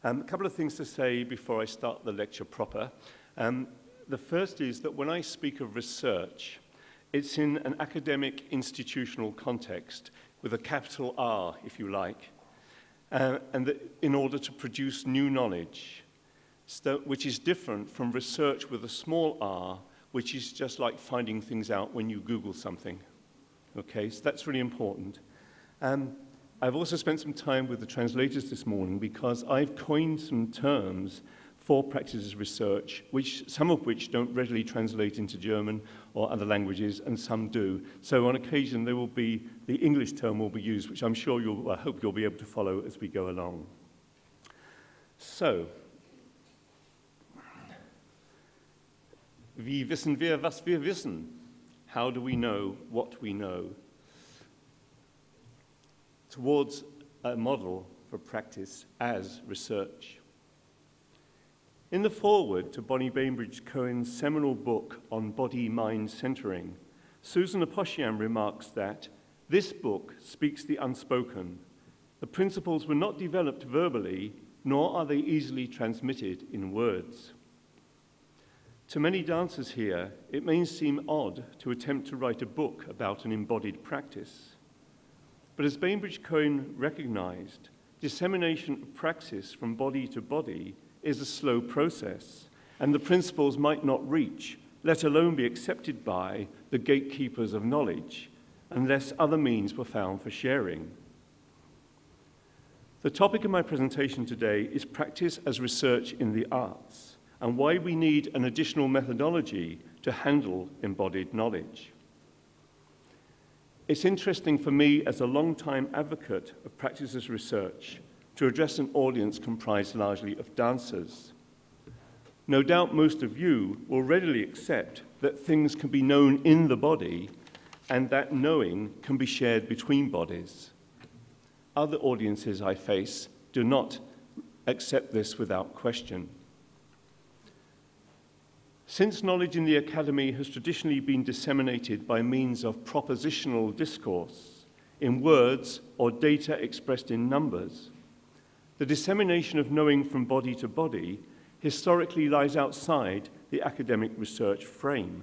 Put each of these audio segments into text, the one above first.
A couple of things to say before I start the lecture proper. The first is that when I speak of research, it's in an academic institutional context with a capital R, if you like, in order to produce new knowledge, which is different from research with a small r, which is just like finding things out when you Google something. Okay, so that's really important. I've also spent some time with the translators this morning because I've coined some terms for practices research, some of which don't readily translate into German or other languages, and some do. So on occasion, the English term will be used, which I'm sure I hope you'll be able to follow as we go along. So, wie wissen wir, was wir wissen? How do we know what we know? Towards a model for practice as research. In the foreword to Bonnie Bainbridge-Cohen's seminal book on body-mind centering, Susan Aposhian remarks that this book speaks the unspoken. The principles were not developed verbally, nor are they easily transmitted in words. To many dancers here, it may seem odd to attempt to write a book about an embodied practice. But as Bainbridge-Cohen recognized, dissemination of praxis from body to body is a slow process, and the principles might not reach, let alone be accepted by, the gatekeepers of knowledge, unless other means were found for sharing. The topic of my presentation today is practice as research in the arts, and why we need an additional methodology to handle embodied knowledge. It's interesting for me as a long-time advocate of practice as research to address an audience comprised largely of dancers. No doubt most of you will readily accept that things can be known in the body and that knowing can be shared between bodies. Other audiences I face do not accept this without question. Since knowledge in the academy has traditionally been disseminated by means of propositional discourse, in words or data expressed in numbers, the dissemination of knowing from body to body historically lies outside the academic research frame.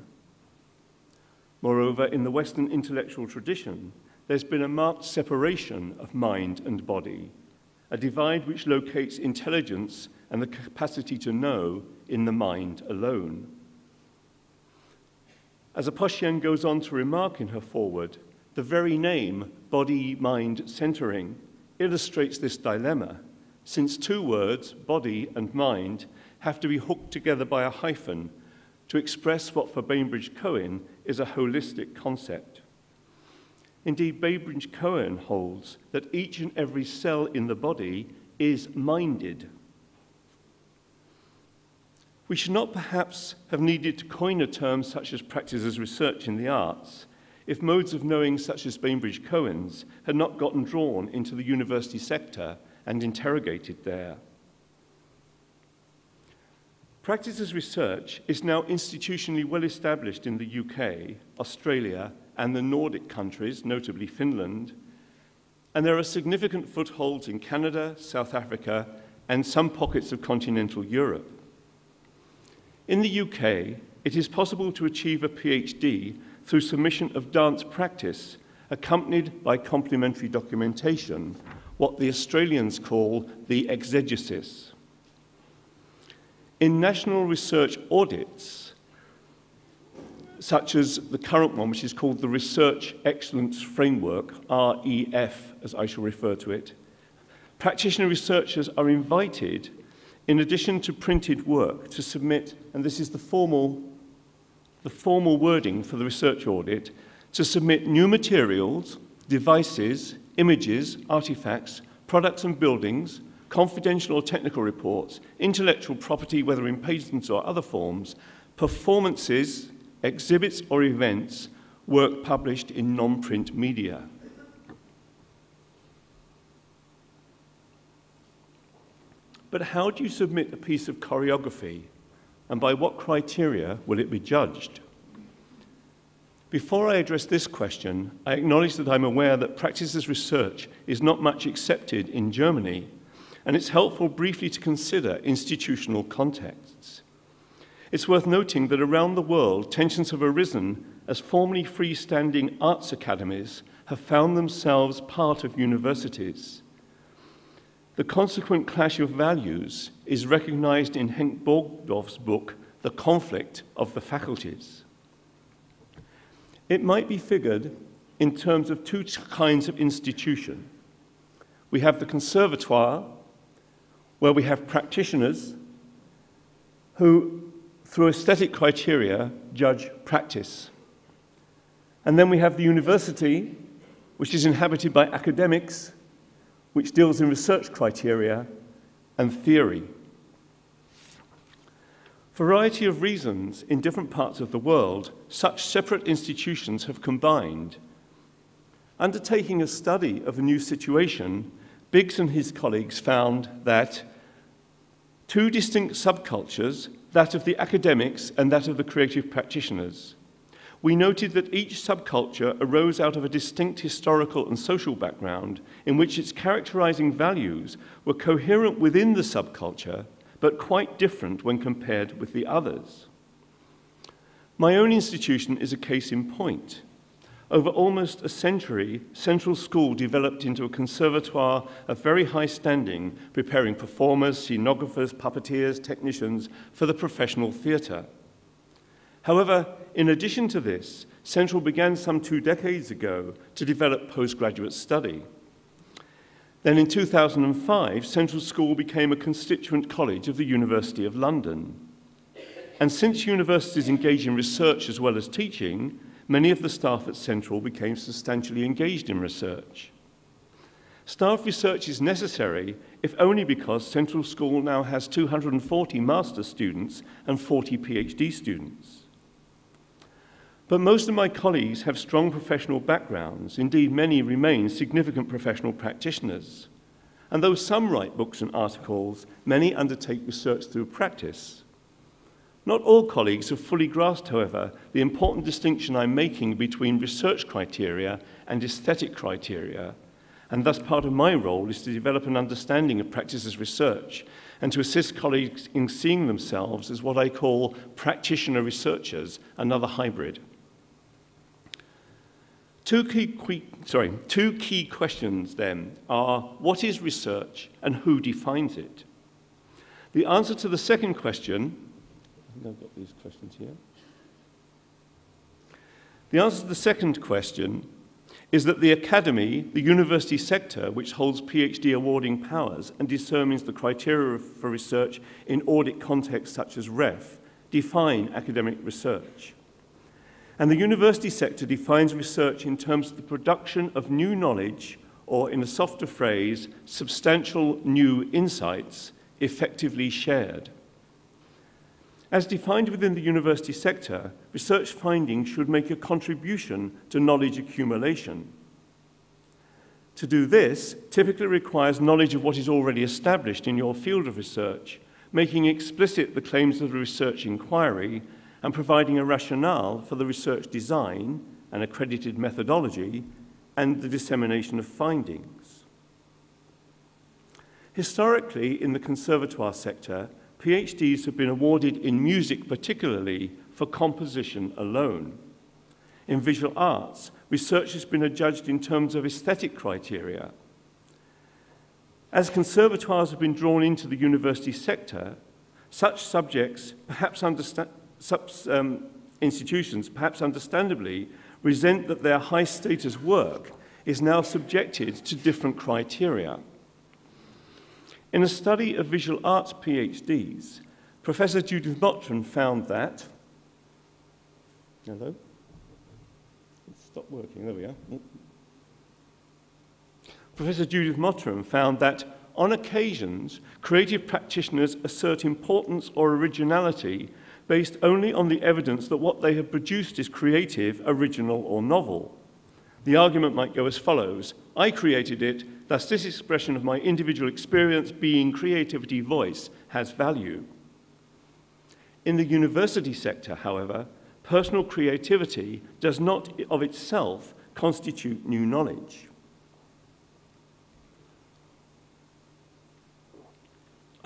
Moreover, in the Western intellectual tradition, there's been a marked separation of mind and body, a divide which locates intelligence and the capacity to know in the mind alone. As Aposhian goes on to remark in her foreword, the very name body-mind centering illustrates this dilemma, since two words, body and mind, have to be hooked together by a hyphen to express what for Bainbridge-Cohen is a holistic concept. Indeed, Bainbridge-Cohen holds that each and every cell in the body is minded. We should not perhaps have needed to coin a term such as practice as research in the arts if modes of knowing such as Bainbridge-Cohen's had not gotten drawn into the university sector and interrogated there. Practice as research is now institutionally well established in the UK, Australia, and the Nordic countries, notably Finland, and there are significant footholds in Canada, South Africa, and some pockets of continental Europe. In the UK, it is possible to achieve a PhD through submission of dance practice accompanied by complementary documentation, what the Australians call the exegesis. In national research audits, such as the current one, which is called the Research Excellence Framework, REF, as I shall refer to it, practitioner researchers are invited, in addition to printed work, to submit, and this is the formal wording for the research audit, to submit new materials, devices, images, artifacts, products and buildings, confidential or technical reports, intellectual property, whether in patents or other forms, performances, exhibits or events, work published in non-print media. But how do you submit a piece of choreography, and by what criteria will it be judged? Before I address this question, I acknowledge that I'm aware that practice as research is not much accepted in Germany, and it's helpful briefly to consider institutional contexts. It's worth noting that around the world, tensions have arisen as formerly freestanding arts academies have found themselves part of universities. The consequent clash of values is recognized in Henk Borgdorf's book, The Conflict of the Faculties. It might be figured in terms of two kinds of institution. We have the conservatoire, where we have practitioners who, through aesthetic criteria, judge practice. And then we have the university, which is inhabited by academics, which deals in research criteria and theory. For a variety of reasons, in different parts of the world, such separate institutions have combined. Undertaking a study of a new situation, Biggs and his colleagues found that two distinct subcultures, that of the academics and that of the creative practitioners. We noted that each subculture arose out of a distinct historical and social background in which its characterizing values were coherent within the subculture, but quite different when compared with the others. My own institution is a case in point. Over almost a century, Central School developed into a conservatoire of very high standing, preparing performers, scenographers, puppeteers, technicians for the professional theatre. However, in addition to this, Central began some 2 decades ago to develop postgraduate study. Then in 2005, Central School became a constituent college of the University of London. And since universities engage in research as well as teaching, many of the staff at Central became substantially engaged in research. Staff research is necessary, if only because Central School now has 240 master's students and 40 PhD students. But most of my colleagues have strong professional backgrounds. Indeed, many remain significant professional practitioners. And though some write books and articles, many undertake research through practice. Not all colleagues have fully grasped, however, the important distinction I'm making between research criteria and aesthetic criteria, and thus part of my role is to develop an understanding of practice as research and to assist colleagues in seeing themselves as what I call practitioner researchers, another hybrid. Two key questions then are, what is research and who defines it? The answer to the second question, I've got these questions here. The answer to the second question is that the academy, the university sector, which holds PhD awarding powers and determines the criteria for research in audit contexts such as REF, define academic research. And the university sector defines research in terms of the production of new knowledge, or in a softer phrase, substantial new insights effectively shared. As defined within the university sector, research findings should make a contribution to knowledge accumulation. To do this typically requires knowledge of what is already established in your field of research, making explicit the claims of the research inquiry, and providing a rationale for the research design, an accredited methodology, and the dissemination of findings. Historically, in the conservatoire sector, PhDs have been awarded in music particularly for composition alone. In visual arts, research has been adjudged in terms of aesthetic criteria. As conservatoires have been drawn into the university sector, such subjects, institutions, perhaps understandably, resent that their high-status work is now subjected to different criteria. In a study of visual arts PhDs, Professor Judith Mottram found that, hello? It's stopped working, there we are. Professor Judith Mottram found that on occasions, creative practitioners assert importance or originality based only on the evidence that what they have produced is creative, original, or novel. The argument might go as follows: I created it, thus this expression of my individual experience, being, creativity, voice, has value. In the university sector, however, personal creativity does not of itself constitute new knowledge.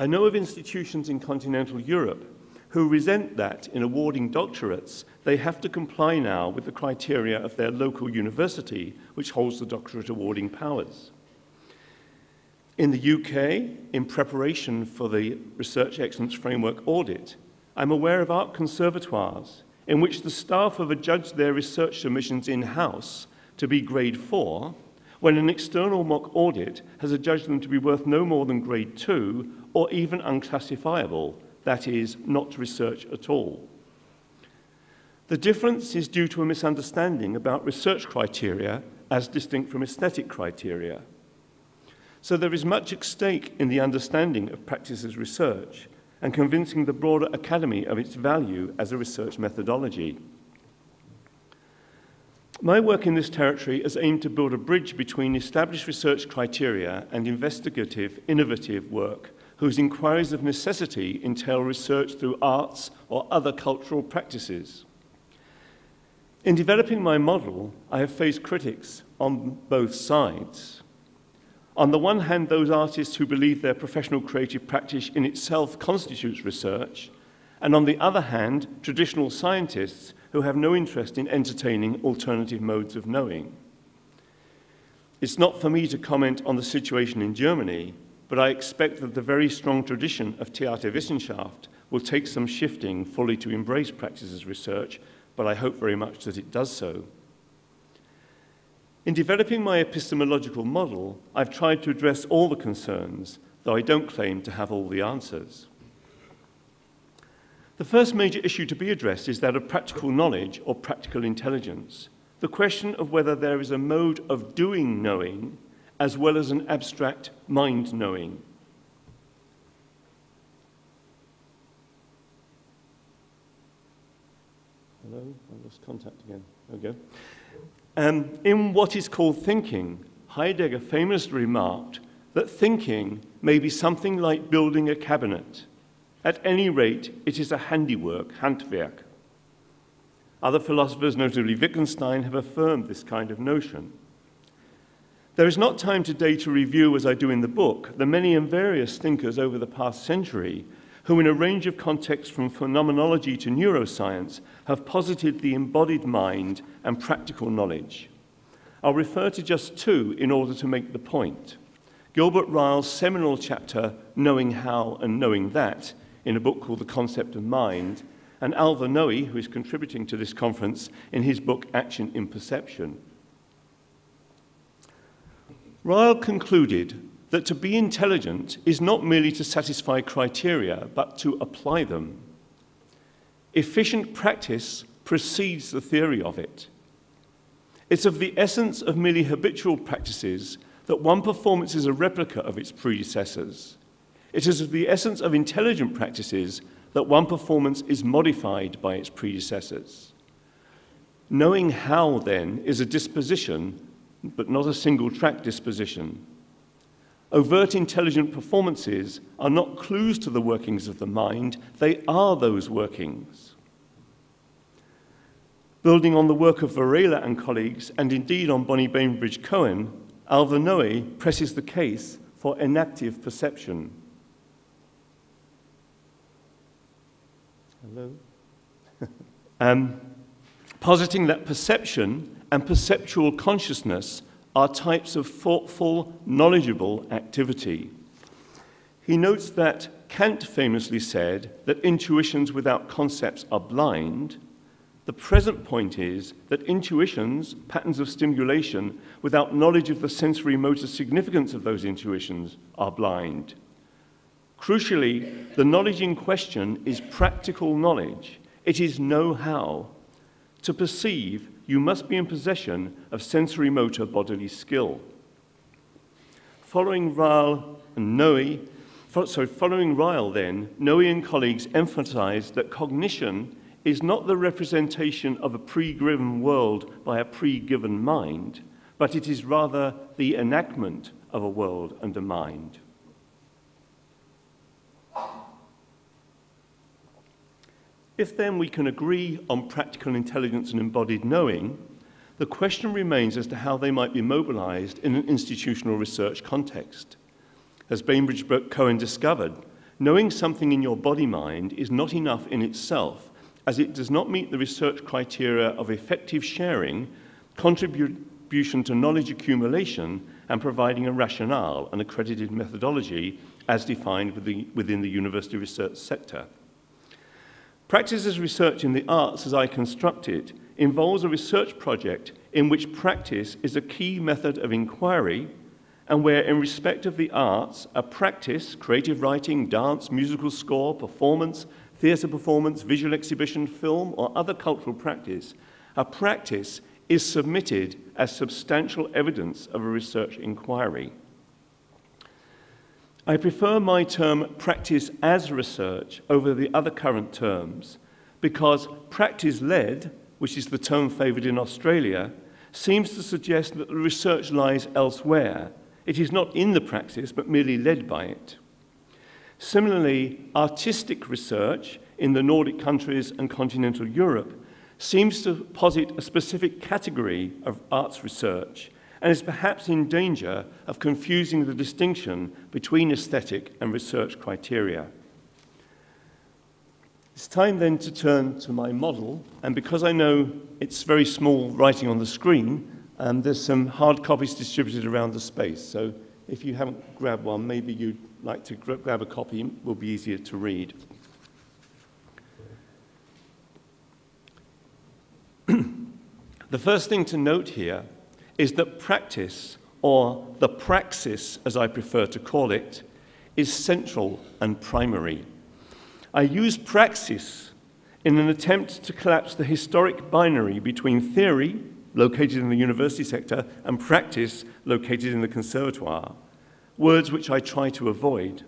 I know of institutions in continental Europe who resent that in awarding doctorates, they have to comply now with the criteria of their local university, which holds the doctorate awarding powers. In the UK, in preparation for the Research Excellence Framework audit, I'm aware of art conservatoires in which the staff have adjudged their research submissions in-house to be grade 4, when an external mock audit has adjudged them to be worth no more than grade 2 or even unclassifiable, that is, not research at all. The difference is due to a misunderstanding about research criteria as distinct from aesthetic criteria. So there is much at stake in the understanding of practice as research and convincing the broader academy of its value as a research methodology. My work in this territory has aimed to build a bridge between established research criteria and investigative, innovative work whose inquiries of necessity entail research through arts or other cultural practices. In developing my model, I have faced critics on both sides. On the one hand, those artists who believe their professional creative practice in itself constitutes research, and on the other hand, traditional scientists who have no interest in entertaining alternative modes of knowing. It's not for me to comment on the situation in Germany, but I expect that the very strong tradition of Theaterwissenschaft will take some shifting fully to embrace practice as research, but I hope very much that it does so. In developing my epistemological model, I've tried to address all the concerns, though I don't claim to have all the answers. The first major issue to be addressed is that of practical knowledge or practical intelligence, the question of whether there is a mode of doing knowing as well as an abstract mind knowing. Hello, I lost contact again. There we go. In what is called thinking, Heidegger famously remarked that thinking may be something like building a cabinet. At any rate, it is a handiwork, Handwerk. Other philosophers, notably Wittgenstein, have affirmed this kind of notion. There is not time today to review, as I do in the book, the many and various thinkers over the past century who, in a range of contexts from phenomenology to neuroscience, have posited the embodied mind and practical knowledge. I'll refer to just two in order to make the point. Gilbert Ryle's seminal chapter, Knowing How and Knowing That, in a book called The Concept of Mind, and Alva Noe, who is contributing to this conference, in his book Action in Perception. Ryle concluded that to be intelligent is not merely to satisfy criteria, but to apply them. Efficient practice precedes the theory of it. It's of the essence of merely habitual practices that one performance is a replica of its predecessors. It is of the essence of intelligent practices that one performance is modified by its predecessors. Knowing how, then, is a disposition, but not a single-track disposition. Overt intelligent performances are not clues to the workings of the mind, they are those workings. Building on the work of Varela and colleagues, and indeed on Bonnie Bainbridge-Cohen, Alva Noe presses the case for enactive perception. Hello? Positing that perception and perceptual consciousness are types of thoughtful, knowledgeable activity. He notes that Kant famously said that intuitions without concepts are blind. The present point is that intuitions, patterns of stimulation, without knowledge of the sensory motor significance of those intuitions, are blind. Crucially, the knowledge in question is practical knowledge. It is know-how. To perceive, you must be in possession of sensory motor bodily skill. Following Ryle then, Noe and colleagues emphasized that cognition is not the representation of a pre-given world by a pre-given mind, but it is rather the enactment of a world and a mind. If then we can agree on practical intelligence and embodied knowing, the question remains as to how they might be mobilized in an institutional research context. As Bainbridge-Cohen discovered, knowing something in your body-mind is not enough in itself, as it does not meet the research criteria of effective sharing, contribution to knowledge accumulation, and providing a rationale and accredited methodology as defined within the university research sector. Practice as research in the arts, as I construct it, involves a research project in which practice is a key method of inquiry, and where, in respect of the arts, a practice, creative writing, dance, musical score, performance, theatre performance, visual exhibition, film, or other cultural practice, a practice is submitted as substantial evidence of a research inquiry. I prefer my term practice as research over the other current terms because practice-led, which is the term favoured in Australia, seems to suggest that the research lies elsewhere. It is not in the practice, but merely led by it. Similarly, artistic research in the Nordic countries and continental Europe seems to posit a specific category of arts research and is perhaps in danger of confusing the distinction between aesthetic and research criteria. It's time then to turn to my model, and because I know it's very small writing on the screen, there's some hard copies distributed around the space, so if you haven't grabbed one, maybe you'd like to grab a copy, it will be easier to read. The first thing to note here is that practice, or the praxis as I prefer to call it, is central and primary. I use praxis in an attempt to collapse the historic binary between theory, located in the university sector, and practice, located in the conservatoire, words which I try to avoid.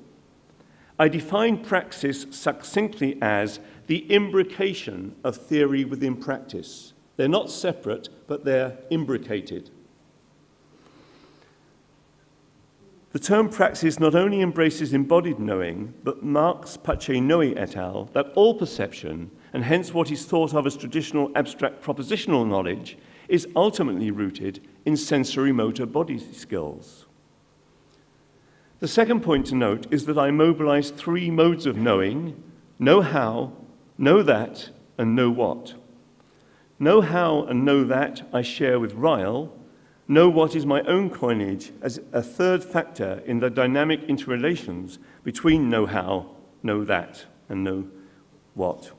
I define praxis succinctly as the imbrication of theory within practice. They're not separate, but they're imbricated. The term praxis not only embraces embodied knowing, but Marx, Pache-Noe et al., that all perception, and hence what is thought of as traditional abstract propositional knowledge, is ultimately rooted in sensory-motor body skills. The second point to note is that I mobilize three modes of knowing: know how, know that, and know what. Know how and know that I share with Ryle. Know what is my own coinage as a third factor in the dynamic interrelations between know how, know that, and know what.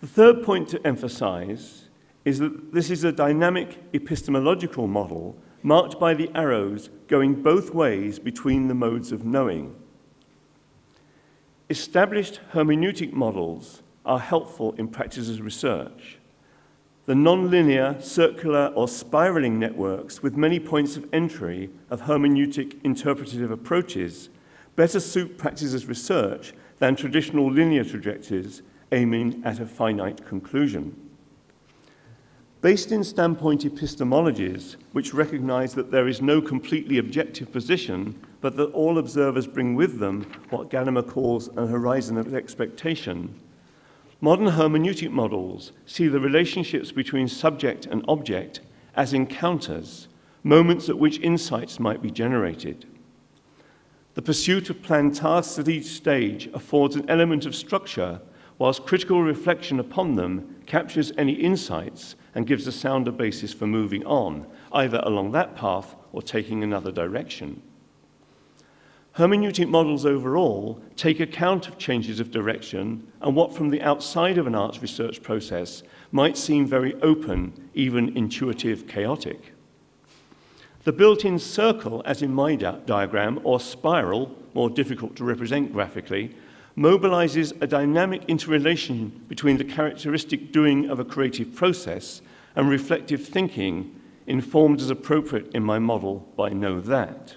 The third point to emphasize is that this is a dynamic epistemological model marked by the arrows going both ways between the modes of knowing. Established hermeneutic models are helpful in practice as research. The non-linear, circular, or spiraling networks with many points of entry of hermeneutic interpretative approaches better suit practice as research than traditional linear trajectories aiming at a finite conclusion. Based in standpoint epistemologies, which recognize that there is no completely objective position, but that all observers bring with them what Gadamer calls a horizon of expectation, modern hermeneutic models see the relationships between subject and object as encounters, moments at which insights might be generated. The pursuit of planned tasks at each stage affords an element of structure, whilst critical reflection upon them captures any insights and gives a sounder basis for moving on, either along that path or taking another direction. Hermeneutic models overall take account of changes of direction and what from the outside of an arts research process might seem very open, even intuitive, chaotic. The built-in circle, as in my diagram, or spiral, more difficult to represent graphically, mobilizes a dynamic interrelation between the characteristic doing of a creative process and reflective thinking, informed as appropriate in my model by know that.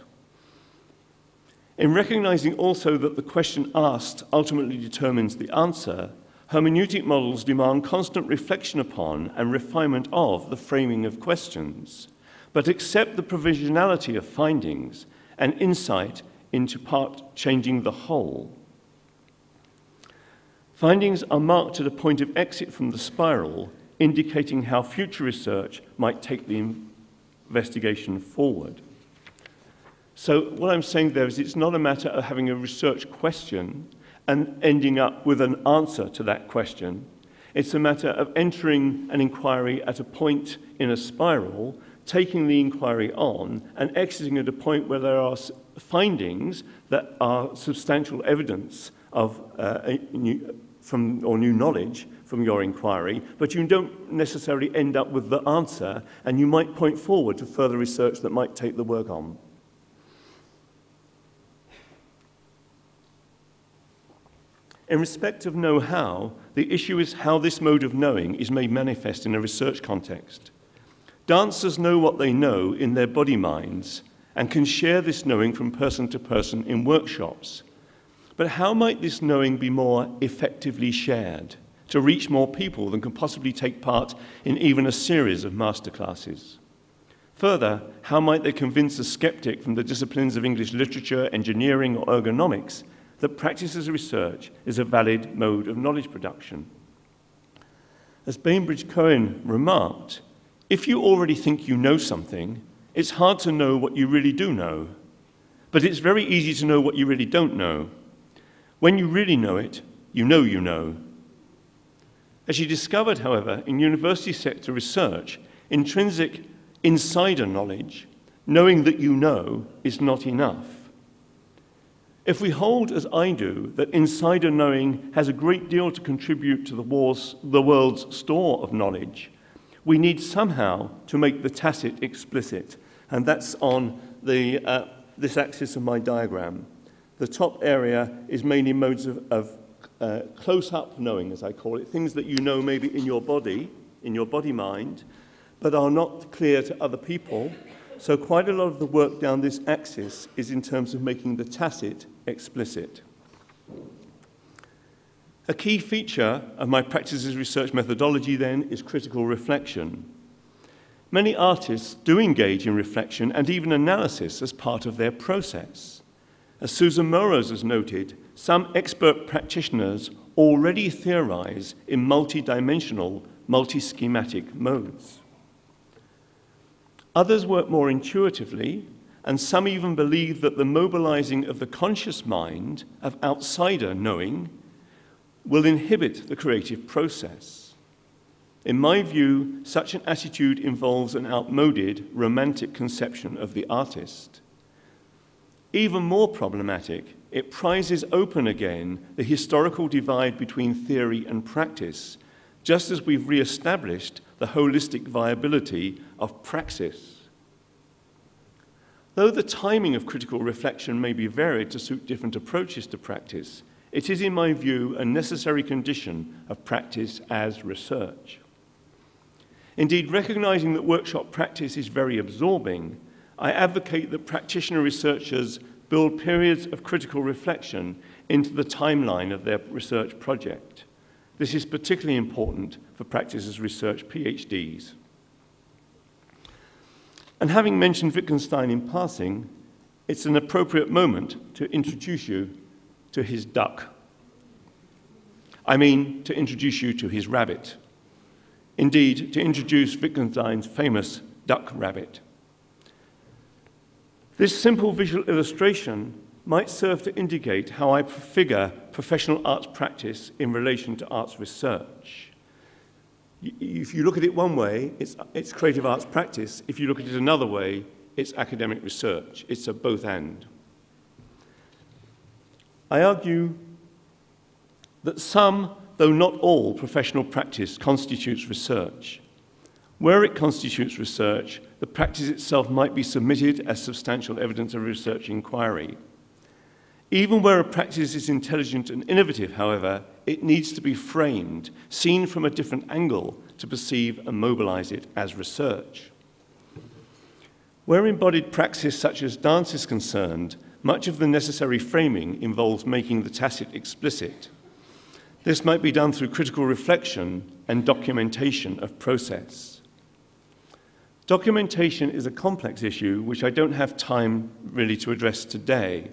In recognizing also that the question asked ultimately determines the answer, hermeneutic models demand constant reflection upon and refinement of the framing of questions, but accept the provisionality of findings and insight into part changing the whole. Findings are marked at a point of exit from the spiral, indicating how future research might take the investigation forward. So what I'm saying there is it's not a matter of having a research question and ending up with an answer to that question. It's a matter of entering an inquiry at a point in a spiral, taking the inquiry on, and exiting at a point where there are findings that are substantial evidence of new knowledge from your inquiry, but you don't necessarily end up with the answer, and you might point forward to further research that might take the work on. In respect of know-how, the issue is how this mode of knowing is made manifest in a research context. Dancers know what they know in their body minds and can share this knowing from person to person in workshops. But how might this knowing be more effectively shared to reach more people than can possibly take part in even a series of masterclasses? Further, how might they convince a skeptic from the disciplines of English literature, engineering, or ergonomics that practice as research is a valid mode of knowledge production? As Bainbridge Cohen remarked, if you already think you know something, it's hard to know what you really do know. But it's very easy to know what you really don't know. When you really know it, you know you know. As she discovered, however, in university sector research, intrinsic insider knowledge, knowing that you know, is not enough. If we hold, as I do, that insider knowing has a great deal to contribute to the world's store of knowledge, we need somehow to make the tacit explicit, and that's on this axis of my diagram. The top area is mainly modes of close-up knowing, as I call it, things that you know maybe in your body mind, but are not clear to other people. So quite a lot of the work down this axis is in terms of making the tacit explicit. A key feature of my practice as research methodology, then, is critical reflection. Many artists do engage in reflection and even analysis as part of their process. As Susan Melrose has noted, some expert practitioners already theorize in multi-dimensional, multi-schematic modes. Others work more intuitively, and some even believe that the mobilizing of the conscious mind of outsider knowing will inhibit the creative process. In my view, such an attitude involves an outmoded, romantic conception of the artist. Even more problematic, it prizes open again the historical divide between theory and practice, just as we've re-established the holistic viability of praxis. Though the timing of critical reflection may be varied to suit different approaches to practice, it is, in my view, a necessary condition of practice as research. Indeed, recognizing that workshop practice is very absorbing, I advocate that practitioner researchers build periods of critical reflection into the timeline of their research project. This is particularly important for practice as research PhDs. And having mentioned Wittgenstein in passing, it's an appropriate moment to introduce you to his duck. I mean, to introduce you to his rabbit. Indeed, to introduce Wittgenstein's famous duck rabbit. This simple visual illustration might serve to indicate how I figure professional arts practice in relation to arts research. If you look at it one way, it's creative arts practice. If you look at it another way, it's academic research. It's a both and. I argue that some, though not all, professional practice constitutes research. Where it constitutes research, the practice itself might be submitted as substantial evidence of research inquiry. Even where a practice is intelligent and innovative, however, it needs to be framed, seen from a different angle to perceive and mobilize it as research. Where embodied praxis such as dance is concerned, much of the necessary framing involves making the tacit explicit. This might be done through critical reflection and documentation of process. Documentation is a complex issue which I don't have time really to address today,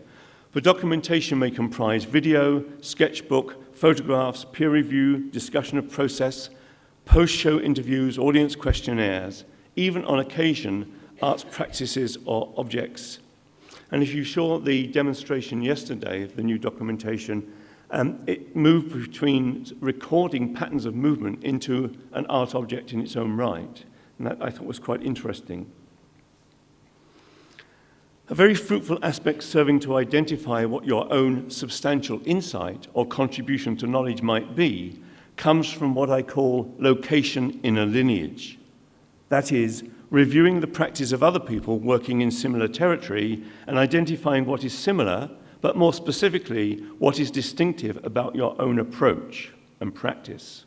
but documentation may comprise video, sketchbook, photographs, peer review, discussion of process, post-show interviews, audience questionnaires, even on occasion, arts practices or objects. And if you saw the demonstration yesterday of the new documentation, it moved between recording patterns of movement into an art object in its own right. And that I thought was quite interesting. A very fruitful aspect serving to identify what your own substantial insight or contribution to knowledge might be comes from what I call location in a lineage. That is, reviewing the practice of other people working in similar territory and identifying what is similar, but more specifically, what is distinctive about your own approach and practice.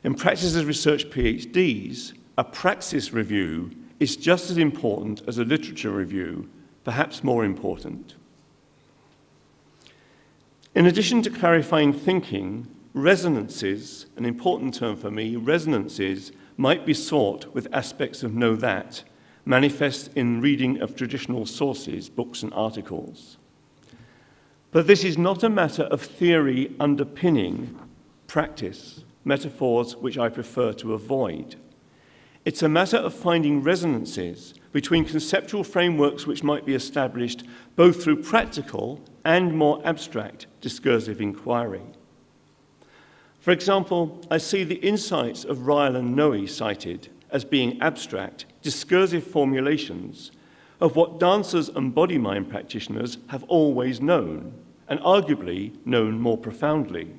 In Practice as Research PhDs, a praxis review is just as important as a literature review, perhaps more important. In addition to clarifying thinking, resonances, an important term for me, resonances might be sought with aspects of know that, manifest in reading of traditional sources, books and articles. But this is not a matter of theory underpinning practice, metaphors which I prefer to avoid. It's a matter of finding resonances between conceptual frameworks which might be established both through practical and more abstract discursive inquiry. For example, I see the insights of Ryle and Noe cited as being abstract, discursive formulations of what dancers and body mind practitioners have always known, and arguably known more profoundly.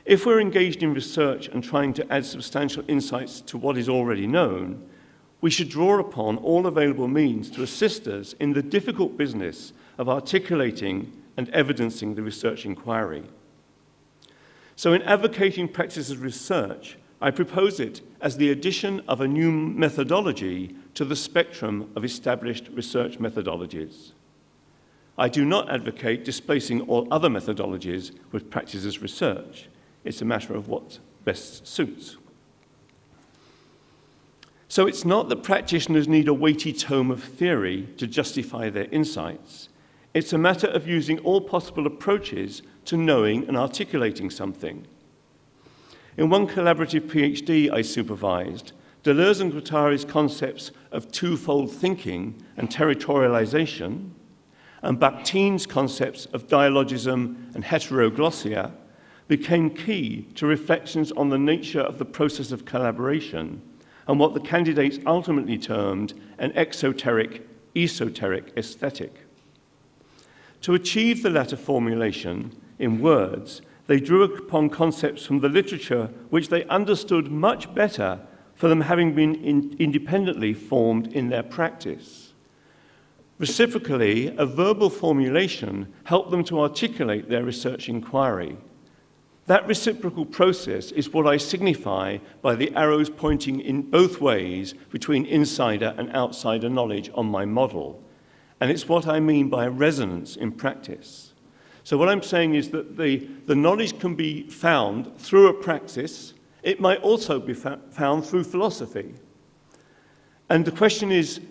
If we're engaged in research and trying to add substantial insights to what is already known, we should draw upon all available means to assist us in the difficult business of articulating and evidencing the research inquiry. So in advocating practice as research, I propose it as the addition of a new methodology to the spectrum of established research methodologies. I do not advocate displacing all other methodologies with practice as research. It's a matter of what best suits. So it's not that practitioners need a weighty tome of theory to justify their insights. It's a matter of using all possible approaches to knowing and articulating something. In one collaborative PhD I supervised, Deleuze and Guattari's concepts of twofold thinking and territorialization, and Bakhtin's concepts of dialogism and heteroglossia became key to reflections on the nature of the process of collaboration and what the candidates ultimately termed an exoteric-esoteric aesthetic. To achieve the latter formulation in words, they drew upon concepts from the literature which they understood much better for them having been independently formed in their practice. Reciprocally, a verbal formulation helped them to articulate their research inquiry. That reciprocal process is what I signify by the arrows pointing in both ways between insider and outsider knowledge on my model. And it's what I mean by resonance in practice. So what I'm saying is that the knowledge can be found through a praxis. It might also be found through philosophy. And the question is,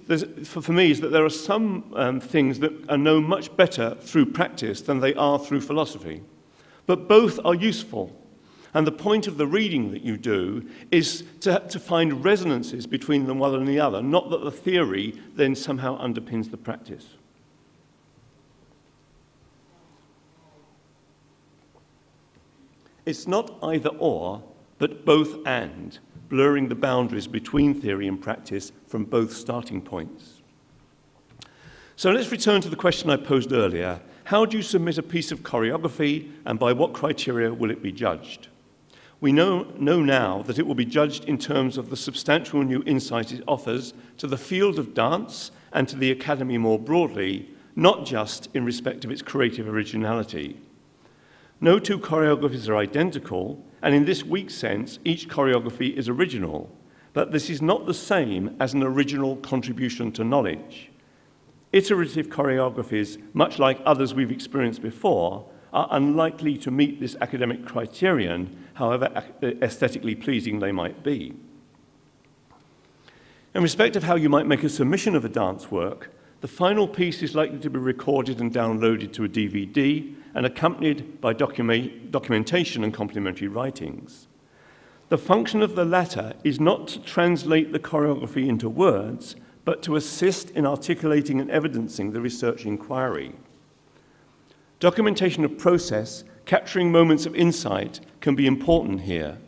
for me, is that there are some things that are known much better through practice than they are through philosophy. But both are useful. And the point of the reading that you do is to find resonances between the one and the other, not that the theory then somehow underpins the practice. It's not either or, but both and, blurring the boundaries between theory and practice from both starting points. So let's return to the question I posed earlier. How do you submit a piece of choreography, and by what criteria will it be judged? We know now that it will be judged in terms of the substantial new insight it offers to the field of dance and to the academy more broadly, not just in respect of its creative originality. No two choreographies are identical, and in this weak sense, each choreography is original, but this is not the same as an original contribution to knowledge. Iterative choreographies, much like others we've experienced before, are unlikely to meet this academic criterion, however aesthetically pleasing they might be. In respect of how you might make a submission of a dance work, the final piece is likely to be recorded and downloaded to a DVD and accompanied by documentation and complementary writings. The function of the latter is not to translate the choreography into words, but to assist in articulating and evidencing the research inquiry. Documentation of process, capturing moments of insight, can be important here.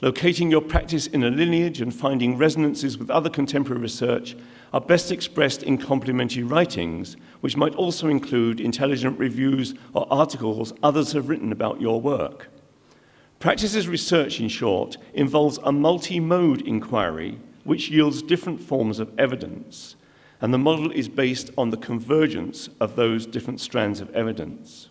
Locating your practice in a lineage and finding resonances with other contemporary research are best expressed in complementary writings, which might also include intelligent reviews or articles others have written about your work. Practices research, in short, involves a multi-mode inquiry which yields different forms of evidence, and the model is based on the convergence of those different strands of evidence.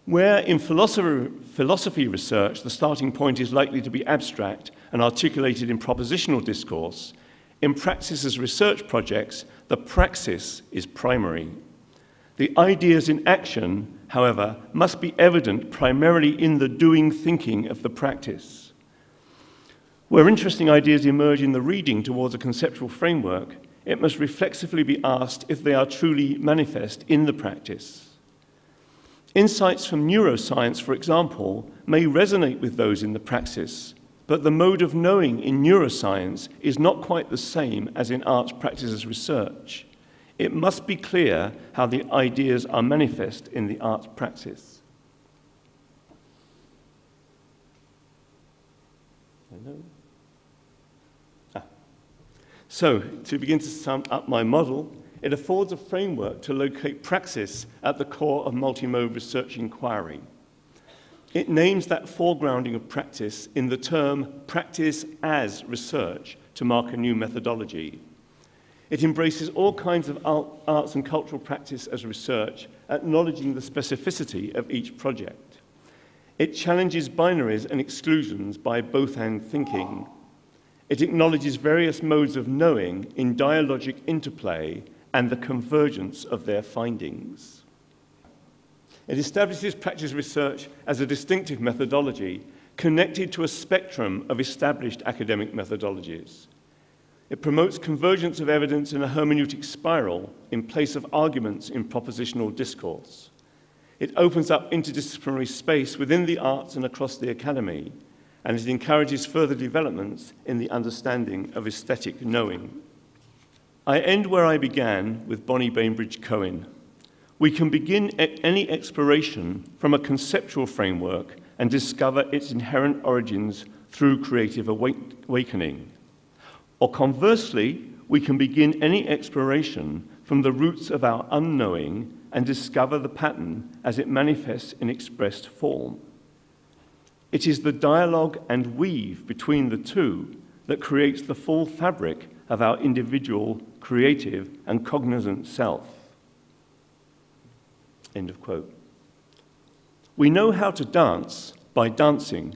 Where in philosophy research the starting point is likely to be abstract and articulated in propositional discourse, in practice as research projects, the praxis is primary. The ideas in action, however, must be evident primarily in the doing thinking of the practice. Where interesting ideas emerge in the reading towards a conceptual framework, it must reflexively be asked if they are truly manifest in the practice. Insights from neuroscience, for example, may resonate with those in the praxis, but the mode of knowing in neuroscience is not quite the same as in arts practices research. It must be clear how the ideas are manifest in the arts practice. So, to begin to sum up my model, it affords a framework to locate praxis at the core of multimode research inquiry. It names that foregrounding of practice in the term practice as research to mark a new methodology. It embraces all kinds of arts and cultural practice as research, acknowledging the specificity of each project. It challenges binaries and exclusions by both-and thinking. It acknowledges various modes of knowing in dialogic interplay and the convergence of their findings. It establishes practice research as a distinctive methodology connected to a spectrum of established academic methodologies. It promotes convergence of evidence in a hermeneutic spiral in place of arguments in propositional discourse. It opens up interdisciplinary space within the arts and across the academy, and it encourages further developments in the understanding of aesthetic knowing. I end where I began with Bonnie Bainbridge Cohen. We can begin any exploration from a conceptual framework and discover its inherent origins through creative awakening. Or conversely, we can begin any exploration from the roots of our unknowing and discover the pattern as it manifests in expressed form. It is the dialogue and weave between the two that creates the full fabric of our individual, creative, and cognizant self. End of quote. We know how to dance by dancing.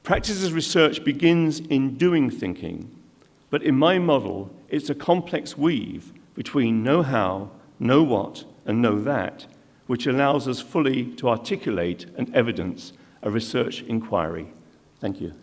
Practice as research begins in doing thinking, but in my model, it's a complex weave between know-how, know-what, and know-that, which allows us fully to articulate and evidence a research inquiry. Thank you.